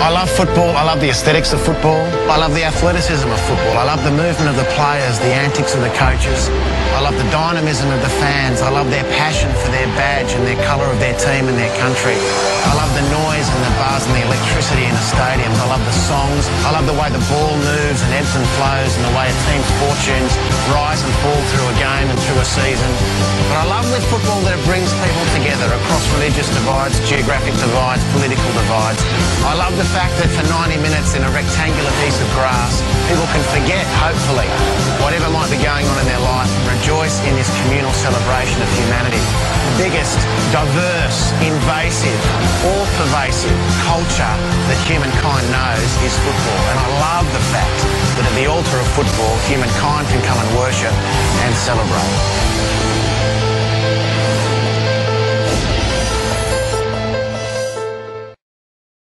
I love football. I love the aesthetics of football. I love the athleticism of football. I love the movement of the players, the antics of the coaches. I love the dynamism of the fans. I love their passion for their badge and their colour of their team and their country. I love the noise and the buzz and the electricity in the stadiums. I love the songs. I love the way the ball moves and ebbs and flows and the way a team's fortunes rise and fall through a game and through a season. But I love with football that it brings people together across religious divides, geographic divides, political divides. I love the fact that for 90 minutes in a rectangular piece of grass, people can forget, hopefully, whatever might be going on in their life and rejoice in this communal celebration of humanity. The biggest, diverse, invasive, all-pervasive culture that humankind knows is football. And I love the fact that at the altar of football, humankind can come and worship and celebrate.